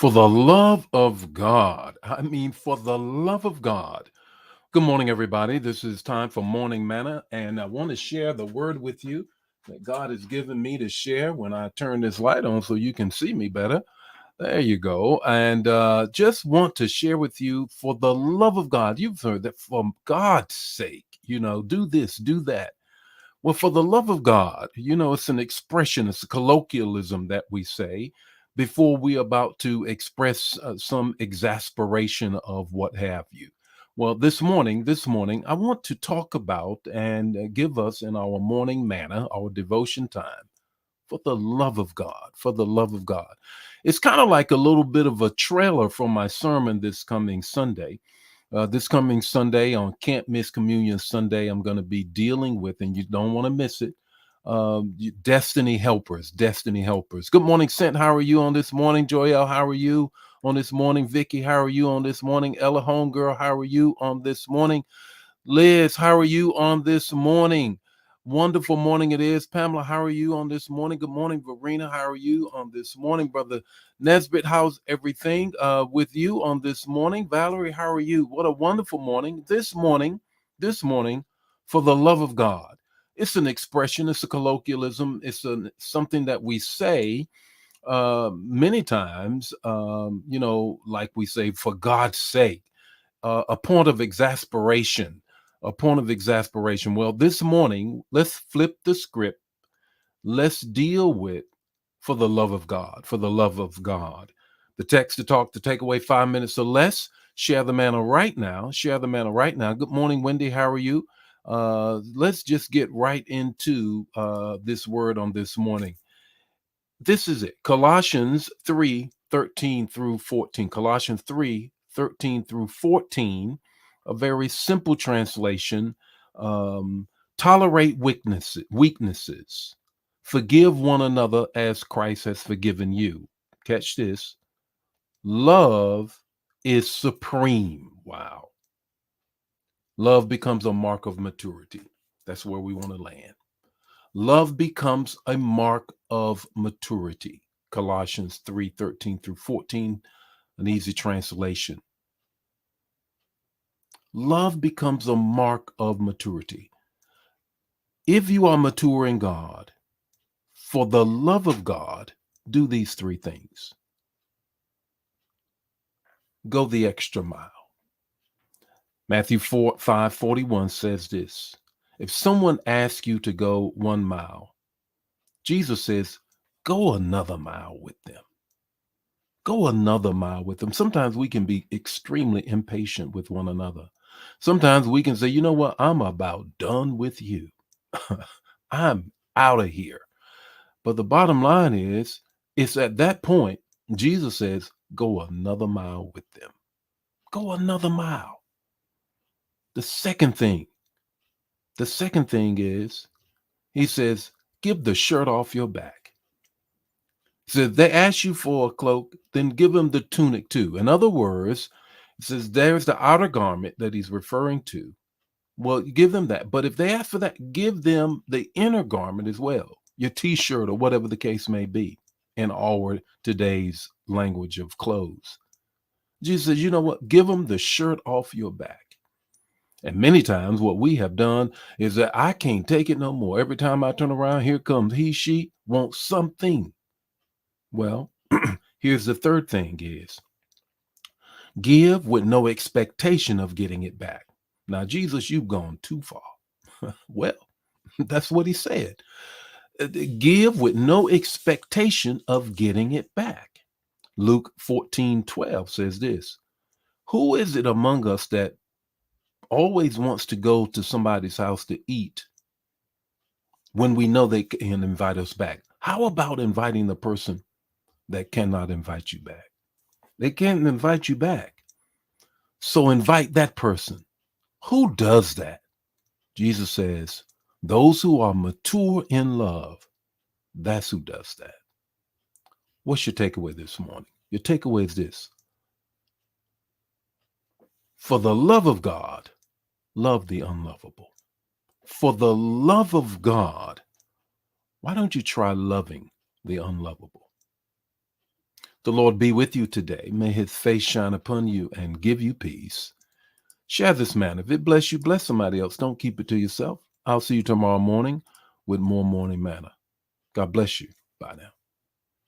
For the love of God. I mean, for the love of God. Good morning, everybody. This is time for Morning Manna, and I want to share the word with you that God has given me to share when I turn this light on so you can see me better. There you go. And just want to share with you for the love of God. You've heard that for God's sake, do this, do that. Well, for the love of God, it's an expression, it's a colloquialism that we say before we're about to express some exasperation of what have you. Well, this morning, I want to talk about and give us in our morning manna, our devotion time, for the love of God, for the love of God. It's kind of like a little bit of a trailer for my sermon this coming Sunday on Can't Miss Communion Sunday, I'm going to be dealing with, and you don't want to miss it, destiny helpers, destiny helpers. Good morning, Sent. How are you on this morning? Joelle, how are you on this morning? Vicky, how are you on this morning? Ella Homegirl, how are you on this morning? Liz, how are you on this morning? Wonderful morning it is. Pamela, how are you on this morning? Good morning, Verena. How are you on this morning? Brother Nesbitt, how's everything with you on this morning? Valerie, how are you? What a wonderful morning. This morning, for the love of God. It's an expression, it's a colloquialism, something that we say many times, like we say, for God's sake, a point of exasperation, a point of exasperation. Well, this morning, let's flip the script. Let's deal with for the love of God, for the love of God. The text to take away 5 minutes or less. Share the manna right now. Share the manna right now. Good morning, Wendy. How are you? Let's just get right into this word on this morning. This is it. Colossians 3:13 through 14. Colossians 3:13 through 14, a very simple translation. Um, Tolerate weaknesses. Forgive one another as Christ has forgiven you. Catch this. Love is supreme. Wow. Love becomes a mark of maturity. That's where we want to land. Love becomes a mark of maturity. Colossians 3:13 through 14, an easy translation. Love becomes a mark of maturity. If you are mature in God, for the love of God, do these three things. Go the extra mile. Matthew 5:41 says this. If someone asks you to go 1 mile, Jesus says, go another mile with them. Go another mile with them. Sometimes we can be extremely impatient with one another. Sometimes we can say, you know what? I'm about done with you. I'm out of here. But the bottom line is, it's at that point, Jesus says, go another mile with them. Go another mile. The second thing, the second thing is, he says, give the shirt off your back. So if they ask you for a cloak, then give them the tunic too. In other words, it says there's the outer garment that he's referring to. Well, give them that. But if they ask for that, give them the inner garment as well, your t-shirt or whatever the case may be, in our today's language of clothes. Jesus says, you know what? Give them the shirt off your back. And many times what we have done is that I can't take it no more. Every time I turn around, here comes he, she wants something. Well, here's the third thing is give with no expectation of getting it back. Now, Jesus, you've gone too far. Well, that's what he said. Give with no expectation of getting it back. Luke 14:12 says this. Who is it among us that always wants to go to somebody's house to eat when we know they can invite us back? How about inviting the person that cannot invite you back? They can't invite you back. So invite that person. Who does that? Jesus says, those who are mature in love, that's who does that. What's your takeaway this morning? Your takeaway is this. For the love of God, love the unlovable. For the love of God, why don't you try loving the unlovable? The Lord be with you today. May his face shine upon you and give you peace. Share this manna. If it bless you, bless somebody else. Don't keep it to yourself. I'll see you tomorrow morning with more morning manna. God bless you. Bye now.